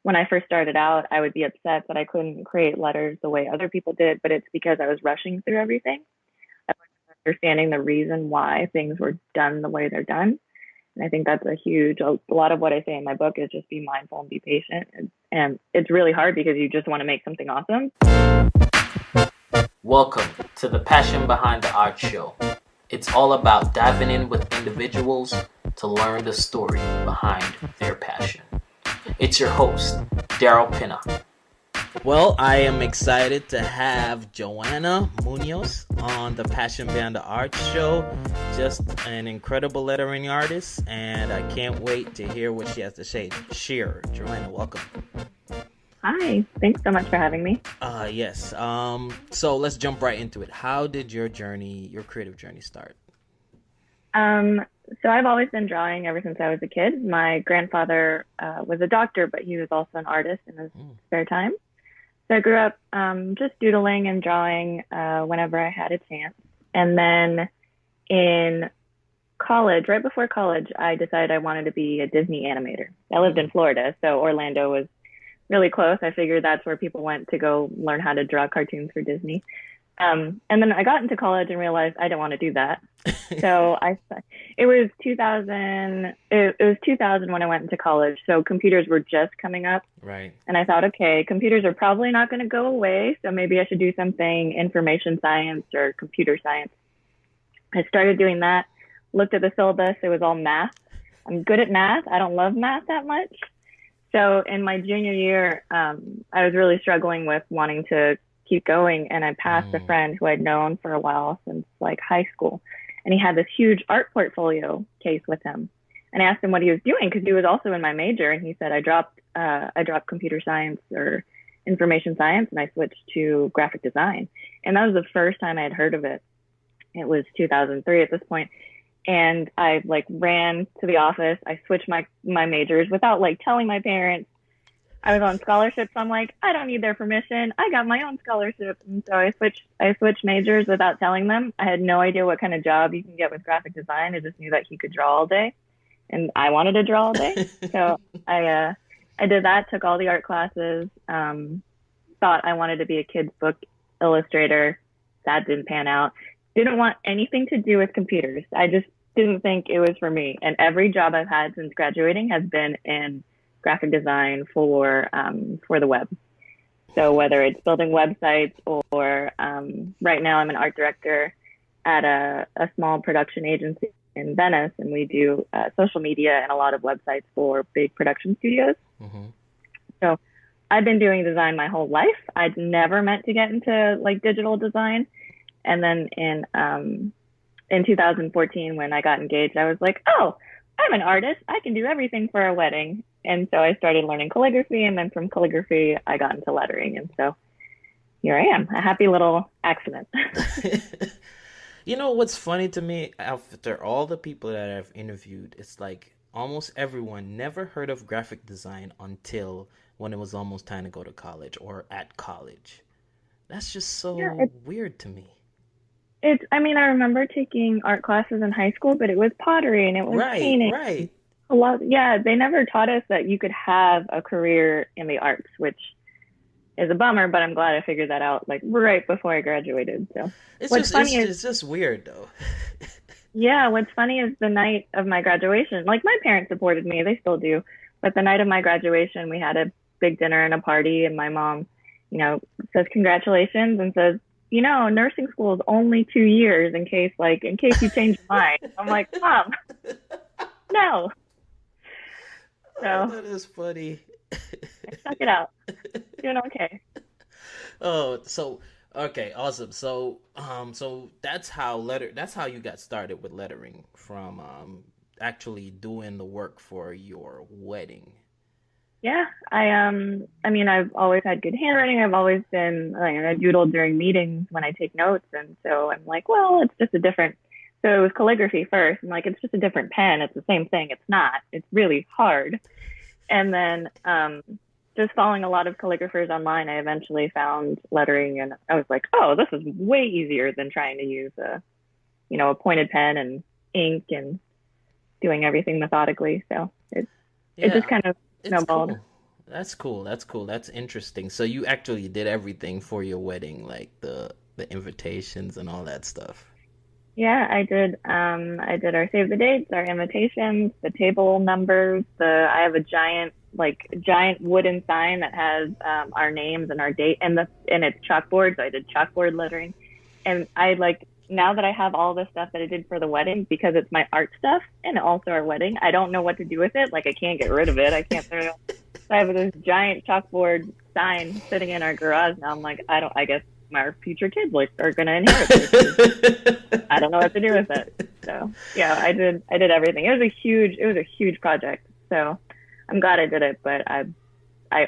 when I first started out, I would be upset that I couldn't create letters the way other people did, but it's because I was rushing through everything. I wasn't understanding the reason why things were done the way they're done. And I think that's a lot of what I say in my book is just be mindful and be patient. And it's really hard because you just want to make something awesome. Welcome to the Passion Behind the Art Show. It's all about diving in with individuals to learn the story behind their passion. It's your host, Daryl Pinna. Well, I am excited to have Joanna Muñoz on the Passion Behind the Art Show. Just an incredible lettering artist, and I can't wait to hear what she has to say. Share. Joanna, welcome. Hi, thanks so much for having me. Yes. So let's jump right into it. How did your creative journey start? So I've always been drawing ever since I was a kid. My grandfather was a doctor, but he was also an artist in his spare time. So I grew up just doodling and drawing whenever I had a chance. And then in college, right before college, I decided I wanted to be a Disney animator. I lived in Florida, so Orlando was really close. I figured that's where people went to go learn how to draw cartoons for Disney. And then I got into college and realized I didn't want to do that. So it was 2000. It was 2000 when I went into college. So computers were just coming up. Right. And I thought, okay, computers are probably not going to go away. So maybe I should do something information science or computer science. I started doing that, looked at the syllabus. It was all math. I'm good at math. I don't love math that much. So in my junior year, I was really struggling with wanting to keep going. And I passed a friend who I'd known for a while since like high school. And he had this huge art portfolio case with him. And I asked him what he was doing because he was also in my major. And he said, I dropped computer science or information science and I switched to graphic design. And that was the first time I had heard of it. It was 2003 at this point. And I like ran to the office. I switched my majors without like telling my parents. I was on scholarship, so I'm like, I don't need their permission. I got my own scholarship. And so I switched majors without telling them. I had no idea what kind of job you can get with graphic design. I just knew that he could draw all day. And I wanted to draw all day. So I did that, took all the art classes, thought I wanted to be a kid's book illustrator. That didn't pan out. Didn't want anything to do with computers. I just didn't think it was for me. And every job I've had since graduating has been in graphic design for the web. So whether it's building websites or right now I'm an art director at a small production agency in Venice, and we do social media and a lot of websites for big production studios. Mm-hmm. So I've been doing design my whole life. I'd never meant to get into like digital design. And then in 2014, when I got engaged, I was like, oh, I'm an artist. I can do everything for a wedding. And so I started learning calligraphy. And then from calligraphy, I got into lettering. And so here I am, a happy little accident. You know, what's funny to me, after all the people that I've interviewed, it's like almost everyone never heard of graphic design until when it was almost time to go to college or at college. That's just so weird to me. I remember taking art classes in high school, but it was pottery and it was painting. Right. A lot. Yeah, they never taught us that you could have a career in the arts, which is a bummer, but I'm glad I figured that out like right before I graduated. So it's just weird though. Yeah, what's funny is the night of my graduation, like my parents supported me, they still do, but the night of my graduation, we had a big dinner and a party, and my mom, says congratulations and says, nursing school is only 2 years in case you change your mind. I'm like, Mom, no. So that is funny. I stuck it out. Doing okay. Oh, so okay, awesome. So that's how you got started with lettering, from actually doing the work for your wedding. Yeah, I've always had good handwriting. I've always been, I doodled during meetings when I take notes. And so I'm like, well, it's just so it was calligraphy first. I'm like, it's just a different pen. It's the same thing. It's not. It's really hard. And then just following a lot of calligraphers online, I eventually found lettering. And I was like, oh, this is way easier than trying to use a pointed pen and ink and doing everything methodically. So it just kind of snowballed. Cool. That's cool. That's cool. That's interesting. So you actually did everything for your wedding, like the invitations and all that stuff. Yeah, I did. I did our save the dates, our invitations, the table numbers. I have a giant wooden sign that has our names and our date, and it's chalkboard. So I did chalkboard lettering, and I like now that I have all this stuff that I did for the wedding because it's my art stuff and also our wedding. I don't know what to do with it. Like I can't get rid of it. I can't throw it out. So I have this giant chalkboard sign sitting in our garage now. I'm like, I don't. I guess my future kids are gonna inherit this. I don't know what to do with it. So yeah, I did everything. It was a huge project. So I'm glad I did it, but I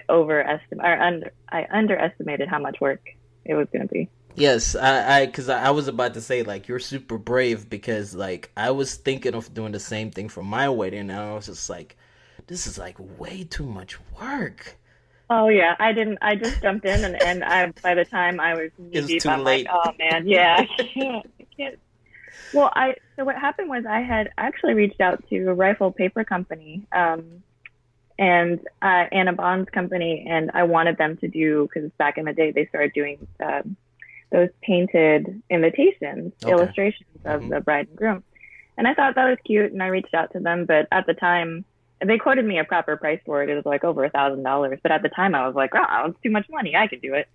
underestimated how much work it was going to be. Yes, because I was about to say like you're super brave because like I was thinking of doing the same thing for my wedding and I was just like, this is like way too much work. Oh yeah, I didn't. I just jumped in, and by the time I was knee deep, I'm late. like, oh man, yeah, I can't. Well, so what happened was I had actually reached out to a rifle paper company, and Anna Bond's company, and I wanted them to do because back in the day they started doing those painted invitations, illustrations of the bride and groom, and I thought that was cute, and I reached out to them, but at the time. They quoted me a proper price for it. It was like over $1,000. But at the time, I was like, "Oh, it's too much money. I can do it."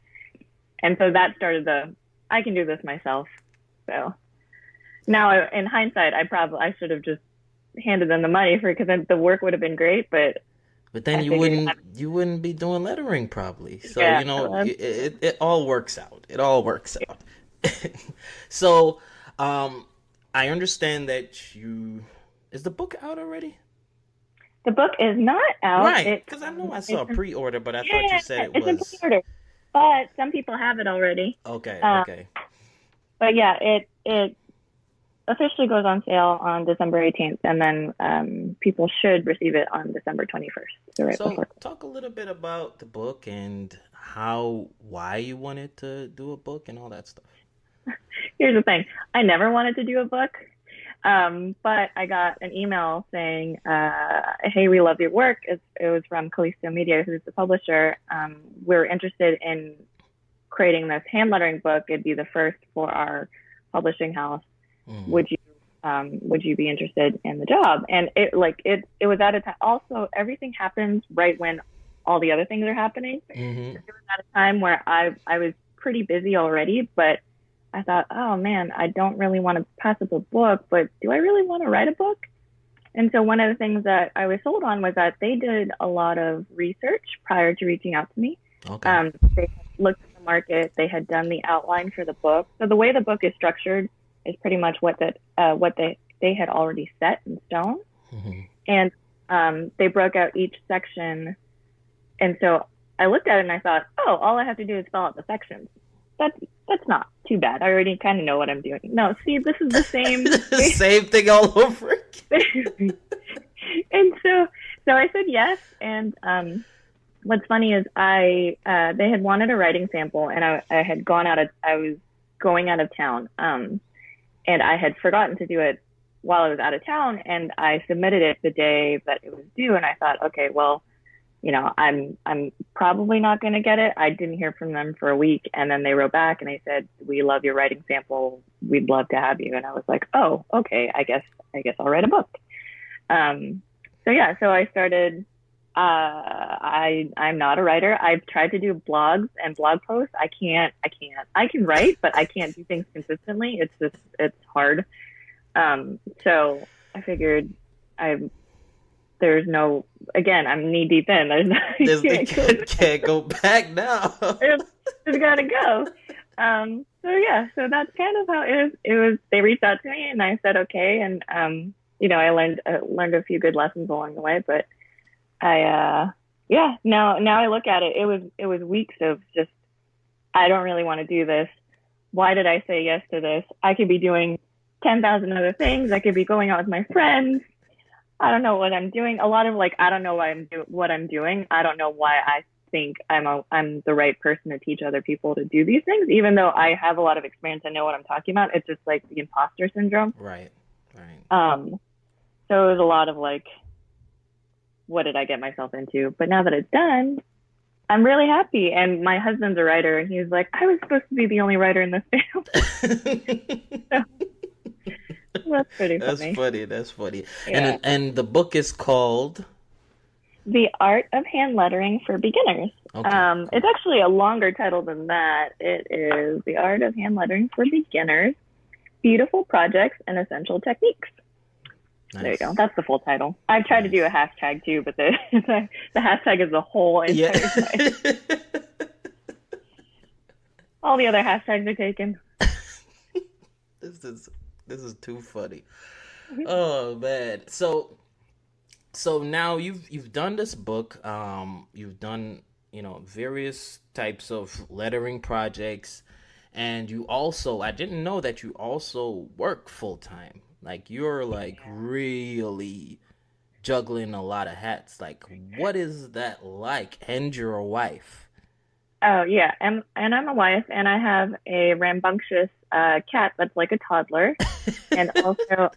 And so that started I can do this myself. So now, in hindsight, I should have just handed them the money because the work would have been great. But then you wouldn't be doing lettering probably. So yeah, it all works out. It all works out. So, I understand that is the book out already? The book is not out. Right, because I know I saw a pre-order, but I thought you said it was... It's a pre-order, but some people have it already. Okay. But yeah, it officially goes on sale on December 18th, and then people should receive it on December 21st. So talk a little bit about the book and why you wanted to do a book and all that stuff. Here's the thing. I never wanted to do a book. But I got an email saying, hey, we love your work. It was from Callisto Media, who's the publisher. We're interested in creating this hand lettering book. It'd be the first for our publishing house. Mm. Would you be interested in the job? And it was at a time. Also, everything happens right when all the other things are happening. Mm-hmm. It was at a time where I was pretty busy already, but I thought, oh man, I don't really want to pass up a book, but do I really want to write a book? And so one of the things that I was sold on was that they did a lot of research prior to reaching out to me. Okay. They looked at the market. They had done the outline for the book. So the way the book is structured is pretty much what they had already set in stone. Mm-hmm. And they broke out each section. And so I looked at it and I thought, oh, all I have to do is fill out the sections. That's not too bad. I already kind of know what I'm doing. No, see, this is the same same thing all over again. And so I said yes. And what's funny is they had wanted a writing sample, and I was going out of town, and I had forgotten to do it while I was out of town, and I submitted it the day that it was due, and I thought, okay, well, I'm probably not going to get it. I didn't hear from them for a week. And then they wrote back and they said, we love your writing sample. We'd love to have you. And I was like, oh, okay. I guess I'll write a book. So I started, I'm not a writer. I've tried to do blogs and blog posts. I can write, but I can't do things consistently. It's hard. So I figured I'm knee deep in. Can't go back now. It's gotta go. So that's kind of how it was. They reached out to me and I said okay, and I learned a few good lessons along the way. But now I look at it. It was weeks of just I don't really want to do this. Why did I say yes to this? I could be doing 10,000 other things. I could be going out with my friends. I don't know what I'm doing. A lot of I don't know what I'm doing. I don't know why I think I'm the right person to teach other people to do these things, even though I have a lot of experience. I know what I'm talking about. It's just like the imposter syndrome. Right. So it was a lot of what did I get myself into? But now that it's done, I'm really happy. And my husband's a writer, and he's like, I was supposed to be the only writer in this family. So that's pretty That's funny. funny. That's funny. Yeah. And the book is called. The Art of Hand Lettering for Beginners. Okay. It's actually a longer title than that. It is The Art of Hand Lettering for Beginners, Beautiful Projects and Essential Techniques. Nice. There you go. That's the full title. I've tried to do a hashtag too, but the the hashtag is the whole entire site. All the other hashtags are taken. This is too funny. Oh man. So now you've done this book. You've done, various types of lettering projects, and you also, I didn't know that you also work full time. Like you're like really juggling a lot of hats. Like what is that like? And you're a wife. Oh yeah, and I'm a wife, and I have a rambunctious cat that's like a toddler, and also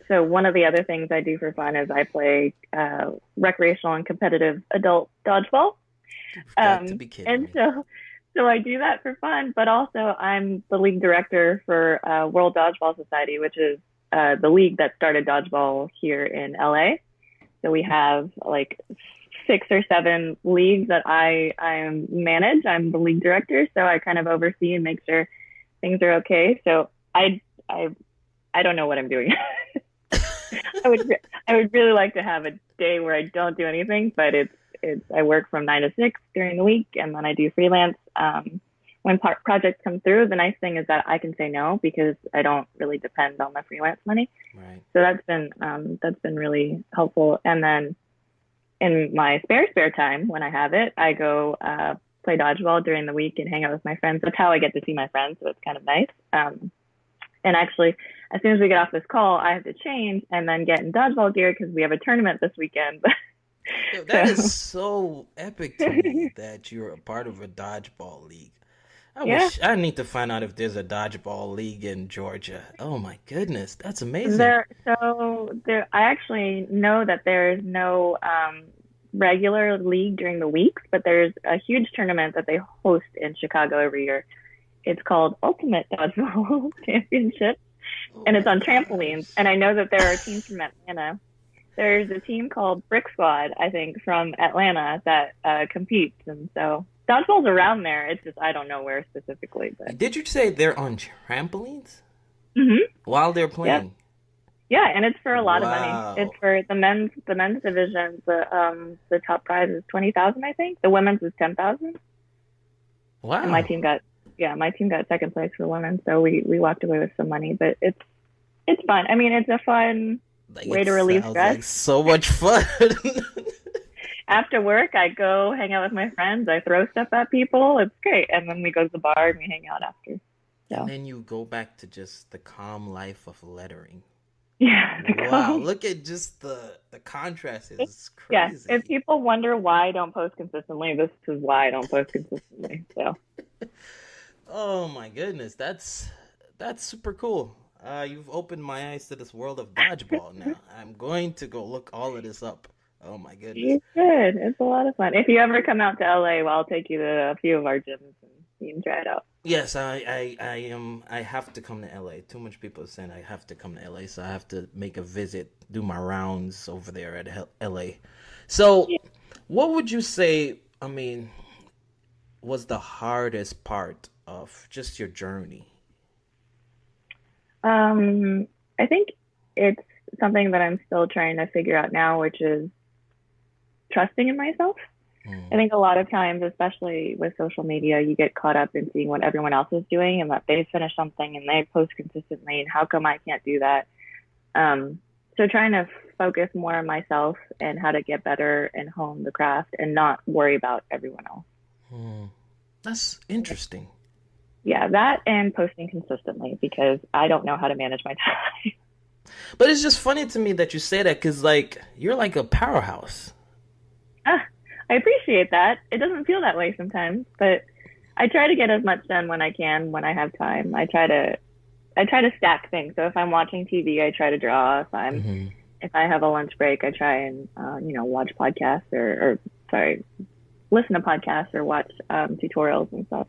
so one of the other things I do for fun is I play recreational and competitive adult dodgeball. You've got to be kidding And me. so I do that for fun, but also I'm the league director for World Dodgeball Society, which is the league that started dodgeball here in LA. So we have like 6 or 7 leagues that I manage. I'm the league director, so I kind of oversee and make sure things are okay. So I don't know what I'm doing. I would really like to have a day where I don't do anything, but it's I work from 9 to 6 during the week, and then I do freelance. When projects come through, the nice thing is that I can say no because I don't really depend on the freelance money. Right. So that's been really helpful. And then in my spare time when I have it, I go play dodgeball during the week and hang out with my friends. That's how I get to see my friends, so it's kind of nice. And actually, as soon as we get off this call, I have to change and then get in dodgeball gear because we have a tournament this weekend. Yo, that is so epic to me that you're a part of a dodgeball league. I need to find out if there's a dodgeball league in Georgia. Oh my goodness, that's amazing. I actually know that there is no regular league during the weeks, but there's a huge tournament that they host in Chicago every year. It's called Ultimate Dodgeball Championship, and it's on trampolines. And I know that there are teams from Atlanta. There's a team called Brick Squad, I think, from Atlanta that competes, and so dodgeball's around there. It's just I don't know where specifically. But Did you say they're on trampolines while they're playing? Yeah, and it's for a lot of Wow. money. It's for the men's division. The top prize is 20,000, I think. The women's is 10,000. Wow. And my team got second place for women, so we walked away with some money. But it's fun. I mean, it's a fun way to relieve stress. Like so much fun. After work, I go hang out with my friends. I throw stuff at people. It's great. And then we go to the bar and we hang out after. So. And then you go back to just the calm life of lettering. Yeah. Wow, look at just the contrast. It's crazy. Yeah. If people wonder why I don't post consistently, this is why I don't post consistently. So. Oh my goodness, that's super cool. You've opened my eyes to this world of dodgeball now. I'm going to go look all of this up. Oh my goodness. You should. It's a lot of fun. If you ever come out to LA, well, I'll take you to a few of our gyms and you can try it out. Yes, I have to come to LA. Too much people are saying I have to come to LA, so I have to make a visit, do my rounds over there at LA. So, what would you say, I mean, was the hardest part of just your journey? I think it's something that I'm still trying to figure out now, which is trusting in myself. I think a lot of times, especially with social media, you get caught up in seeing what everyone else is doing and that they finish something and they post consistently and how come I can't do that? So trying to focus more on myself and how to get better and hone the craft and not worry about everyone else. That's interesting. Yeah, that and posting consistently because I don't know how to manage my time. But it's just funny to me that you say that because, like, you're like a powerhouse. I appreciate that. It doesn't feel that way sometimes, but I try to get as much done when I can, when I have time. I try to stack things. So if I'm watching TV, I try to draw. If I'm if I have a lunch break, I try and, watch podcasts listen to podcasts or watch tutorials and stuff.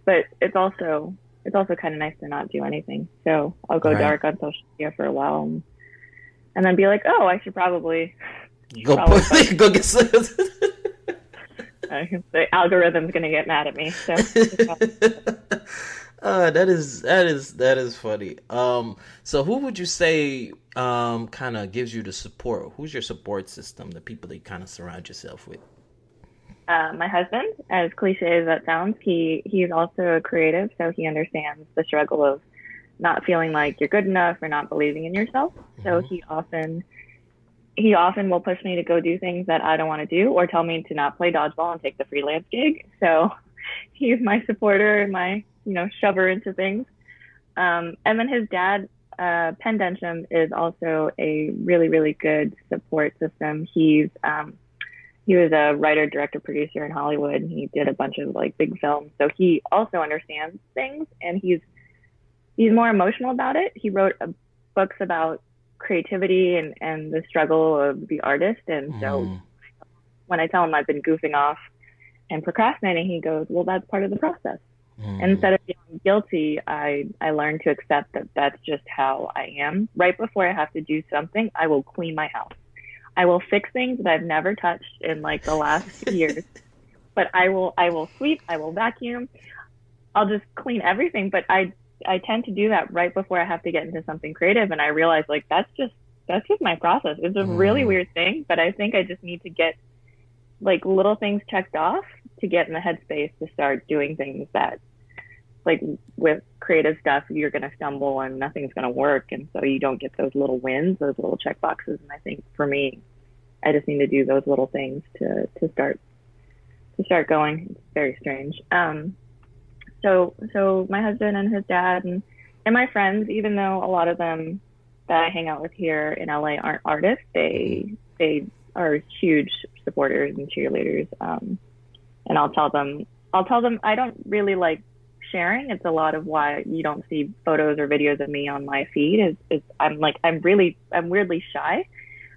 But it's also kind of nice to not do anything. So I'll go dark on social media for a while and then be like, oh, I should probably go get some. The algorithm's gonna get mad at me. So that is funny. So who would you say kind of gives you the support? Who's your support system? The people that you kind of surround yourself with? My husband, as cliche as that sounds, he's also a creative, so he understands the struggle of not feeling like you're good enough or not believing in yourself. So he often will push me to go do things that I don't want to do, or tell me to not play dodgeball and take the freelance gig. So he's my supporter and my, shover into things. And then his dad, Penn Densham, is also a really, really good support system. He was a writer, director, producer in Hollywood, and he did a bunch of big films. So he also understands things, and he's more emotional about it. He wrote books about creativity and the struggle of the artist. And so when I tell him I've been goofing off and procrastinating, he goes, well, that's part of the process. And instead of feeling guilty, I learned to accept that that's just how I am. Right before I have to do something, I will clean my house. I will fix things that I've never touched in the last years. But I will sweep, I will vacuum. I'll just clean everything. But I tend to do that right before I have to get into something creative. And I realize that's just my process. It's a really weird thing, but I think I just need to get little things checked off to get in the headspace to start doing things that with creative stuff, you're going to stumble and nothing's going to work. And so you don't get those little wins, those little check boxes. And I think for me, I just need to do those little things to start going. It's very strange. So my husband and his dad and my friends, even though a lot of them that I hang out with here in LA aren't artists, they are huge supporters and cheerleaders. And I'll tell them I don't really like sharing. It's a lot of why you don't see photos or videos of me on my feed is I'm weirdly shy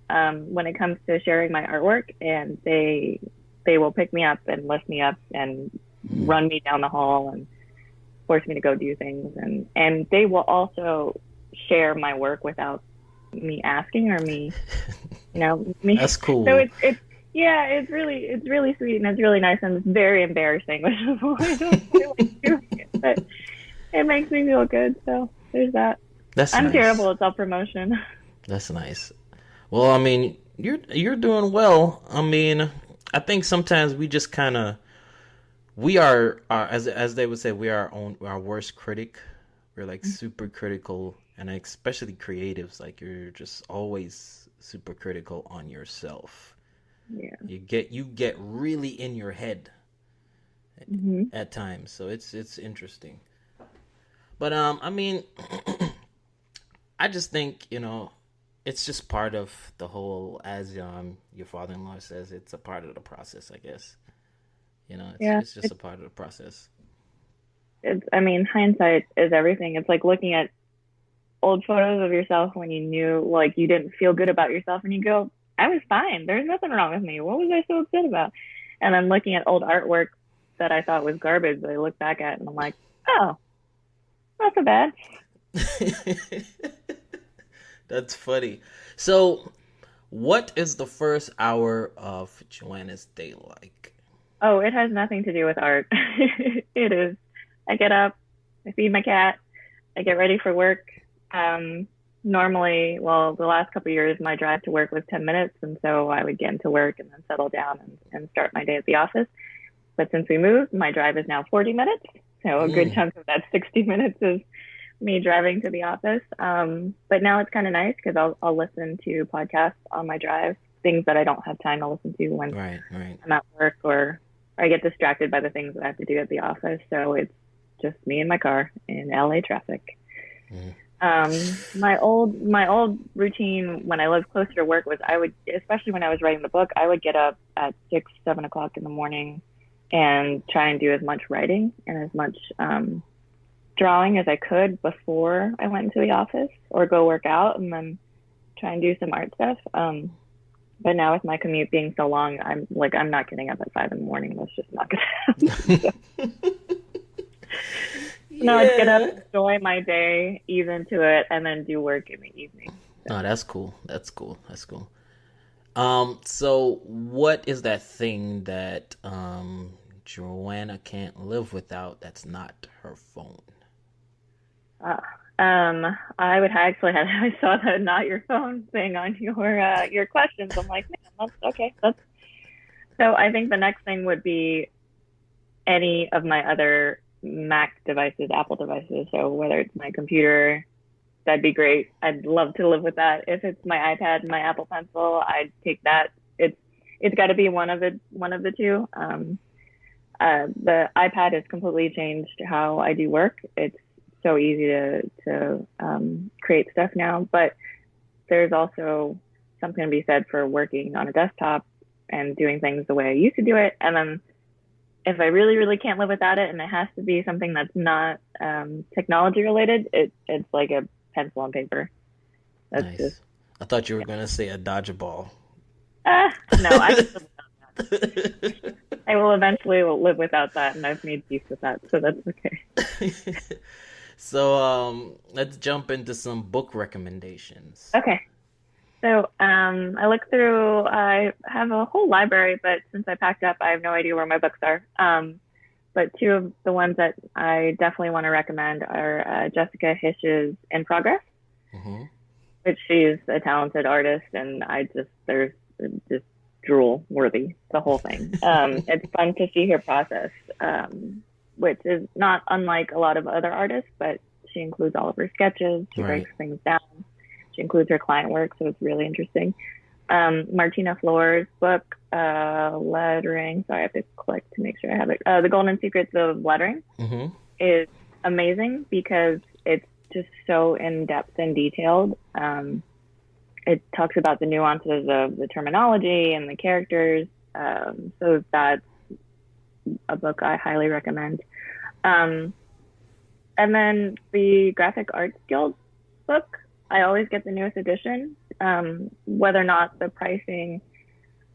when it comes to sharing my artwork, and they will pick me up and lift me up and run me down the hall and force me to go do things, and they will also share my work without me asking or me. That's cool. So it's really sweet, and it's really nice, and it's very embarrassing, which is why I don't feel like doing it. But it makes me feel good. So there's that. I'm nice. terrible at self-promotion. That's nice. Well, I mean, you're doing well. I mean, I think sometimes we just kind of as they would say, we are our worst critic. We're super critical, and especially creatives. You're just always super critical on yourself. Yeah. You get really in your head at times. So it's interesting. But I mean, I just think, it's just part of the whole, as your father-in-law says, it's a part of the process, I guess. It's just a part of the process. Hindsight is everything. It's like looking at old photos of yourself when you knew you didn't feel good about yourself, and you go, I was fine. There's nothing wrong with me. What was I so upset about? And then looking at old artwork that I thought was garbage that I look back at, and I'm like, oh, not so bad. That's funny. So what is the first hour of Joanna's day like? Oh, it has nothing to do with art. It is. I get up, I feed my cat, I get ready for work. Normally, the last couple of years, my drive to work was 10 minutes. And so I would get into work and then settle down and start my day at the office. But since we moved, my drive is now 40 minutes. So a good chunk of that 60 minutes is me driving to the office. But now it's kind of nice because I'll listen to podcasts on my drive, things that I don't have time to listen to when I'm at work, or I get distracted by the things that I have to do at the office. So it's just me and my car in LA traffic. My old routine when I lived closer to work was especially when I was writing the book, I would get up at 6, 7 o'clock in the morning and try and do as much writing and as much drawing as I could before I went into the office, or go work out, and then try and do some art stuff. But now with my commute being so long, I'm not getting up at 5 in the morning. That's just not gonna happen. No, I'd get up, enjoy my day, ease into it, and then do work in the evening. So. No, that's cool. That's cool. That's cool. So what is that thing that Joanna can't live without that's not her phone? I would actually have. I saw the not your phone thing on your questions. I'm like, man, that's okay. So I think the next thing would be any of my other Mac devices, Apple devices. So whether it's my computer, that'd be great. I'd love to live with that. If it's my iPad and my Apple Pencil, I'd take that. It's got to be one of the two. The iPad has completely changed how I do work. It's so easy to create stuff now, but there's also something to be said for working on a desktop and doing things the way I used to do it. And then if I really, really can't live without it, and it has to be something that's not technology related, it's like a pencil and paper. That's nice. Just... I thought you were going to say a dodgeball. No, I can live without that. I will eventually live without that, and I've made peace with that, so that's okay. So let's jump into some book recommendations. Okay. So I looked through, I have a whole library, but since I packed up, I have no idea where my books are. But two of the ones that I definitely want to recommend are Jessica Hishe's In Progress, which she's a talented artist, and there's just drool worthy, the whole thing. It's fun to see her process, which is not unlike a lot of other artists, but she includes all of her sketches, she breaks things down. She includes her client work, so it's really interesting. Martina Fleur's book, Lettering, sorry, I have to click to make sure I have it. The Golden Secrets of Lettering is amazing because it's just so in-depth and detailed. It talks about the nuances of the terminology and the characters. So that's a book I highly recommend. And then the Graphic Arts Guild book, I always get the newest edition. Whether or not the pricing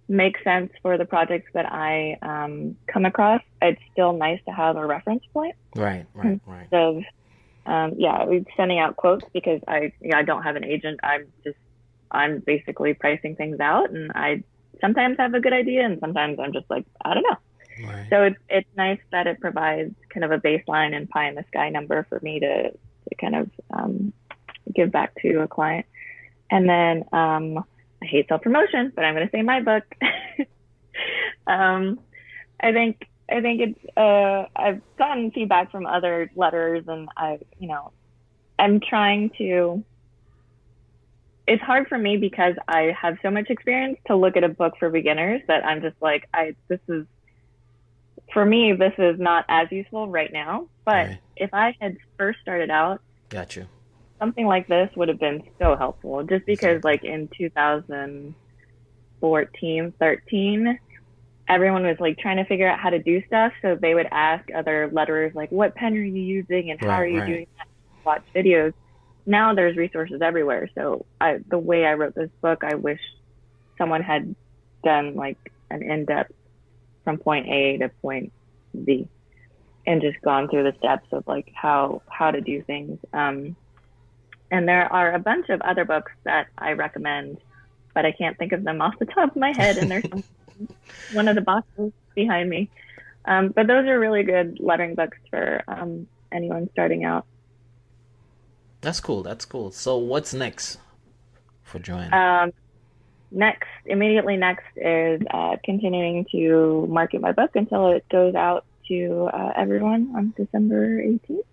makes sense for the projects that I come across, it's still nice to have a reference point. Right. So, we're sending out quotes because I don't have an agent. I'm basically pricing things out, and I sometimes have a good idea, and sometimes I'm just like, I don't know. Right. So it's nice that it provides kind of a baseline and pie in the sky number for me to kind of give back to a client. And then I hate self-promotion, but I'm going to say my book. I think it's I've gotten feedback from other letters, and I'm trying to. It's hard for me because I have so much experience to look at a book for beginners that I'm just like, this is not as useful right now. But if I had first started out, gotcha, something like this would have been so helpful, just because like in 2014, 13, everyone was like trying to figure out how to do stuff. So they would ask other letterers, like, what pen are you using and how are you doing that? Watch videos. Now there's resources everywhere. So the way I wrote this book, I wish someone had done like an in-depth from point A to point Z and just gone through the steps of like how to do things. And there are a bunch of other books that I recommend, but I can't think of them off the top of my head. And there's one of the boxes behind me. But those are really good lettering books for anyone starting out. That's cool. So what's next for Joanna? Immediately next is continuing to market my book until it goes out to everyone on December 18th.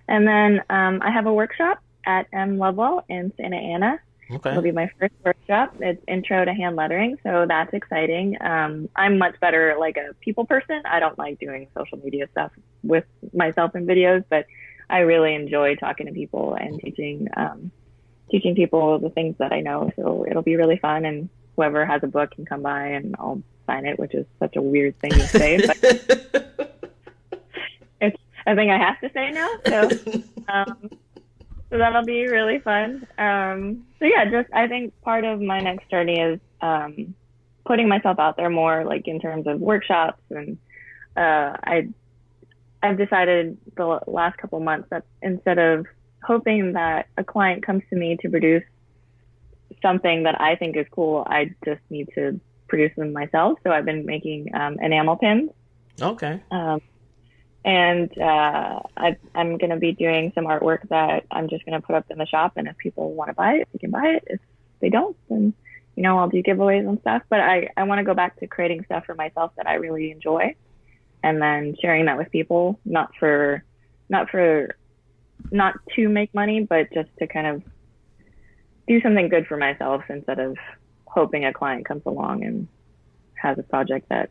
And then I have a workshop at M. Lovell in Santa Ana. Okay. It'll be my first workshop. It's Intro to Hand Lettering, so that's exciting. I'm much better like a people person. I don't like doing social media stuff with myself in videos, but I really enjoy talking to people and teaching people the things that I know. So it'll be really fun, and whoever has a book can come by and I'll sign it, which is such a weird thing to say, but it's a thing I have to say now. So So that'll be really fun. So yeah, just I think part of my next journey is putting myself out there more, like in terms of workshops, and I've decided the last couple months that instead of hoping that a client comes to me to produce something that I think is cool, I just need to produce them myself. So I've been making enamel pins. Okay. And I'm going to be doing some artwork that I'm just going to put up in the shop. And if people want to buy it, they can buy it. If they don't, then, I'll do giveaways and stuff. But I want to go back to creating stuff for myself that I really enjoy, and then sharing that with people, not to make money, but just to kind of do something good for myself instead of hoping a client comes along and has a project that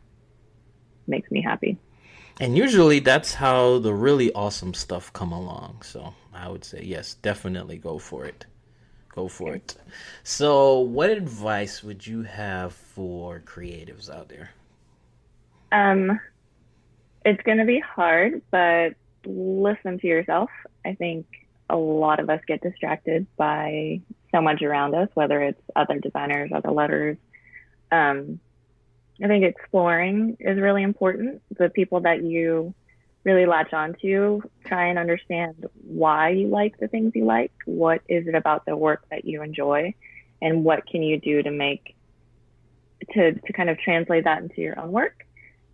makes me happy. And usually that's how the really awesome stuff come along. So I would say, yes, definitely go for it. Go for it. So what advice would you have for creatives out there? It's going to be hard, but listen to yourself. I think a lot of us get distracted by so much around us, whether it's other designers, other letters. I think exploring is really important. The people that you really latch onto, try and understand why you like the things you like. What is it about the work that you enjoy, and what can you do to kind of translate that into your own work?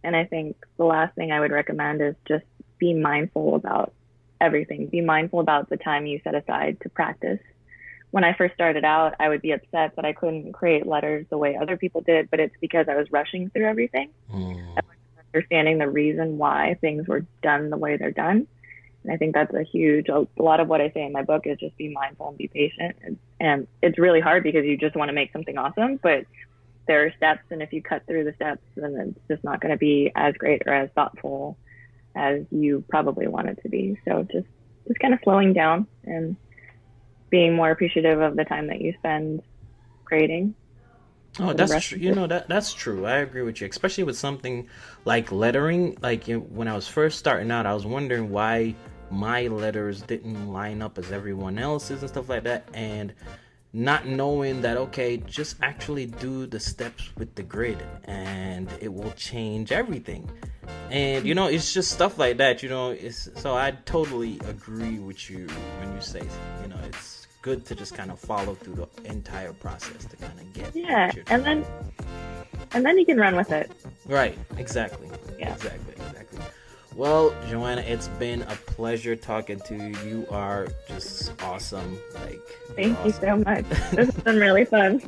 And I think the last thing I would recommend is just be mindful about everything. Be mindful about the time you set aside to practice. When I first started out, I would be upset that I couldn't create letters the way other people did, but it's because I was rushing through everything. I wasn't understanding the reason why things were done the way they're done. And I think that's a lot of what I say in my book is just be mindful and be patient. And it's really hard because you just want to make something awesome, but there are steps, and if you cut through the steps, then it's just not going to be as great or as thoughtful as you probably want it to be. So just kind of slowing down and being more appreciative of the time that you spend creating. Oh, that's true. That's true. I agree with you, especially with something like lettering. Like when I was first starting out, I was wondering why my letters didn't line up as everyone else's and stuff like that, and not knowing that, okay, just actually do the steps with the grid and it will change everything. And it's just stuff like that. So I totally agree with you when you say, it's good to just kind of follow through the entire process to kind of get and then you can run with it. Right. Exactly. Yeah. Exactly. Well, Joanna, it's been a pleasure talking to you. You are just awesome. Thank you so much. This has been really fun.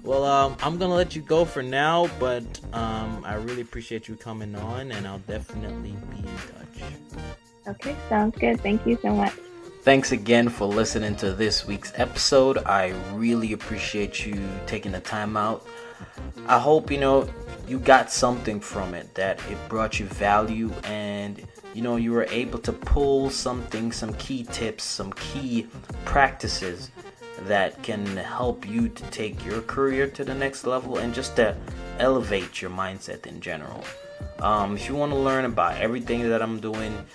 Well, I'm gonna let you go for now, but I really appreciate you coming on, and I'll definitely be in touch. Okay, sounds good. Thank you so much. Thanks again for listening to this week's episode. I really appreciate you taking the time out. I hope you got something from it, that it brought you value, and you were able to pull some key tips, some key practices that can help you to take your career to the next level and just to elevate your mindset in general. If you want to learn about everything that I'm doing,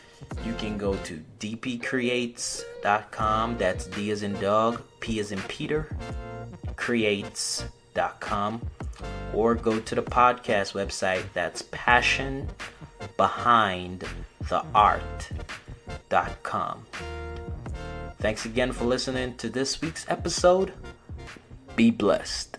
you can go to dpcreates.com. That's D as in dog, P as in Peter, creates.com. Or go to the podcast website, that's passionbehindtheart.com. Thanks again for listening to this week's episode. Be blessed.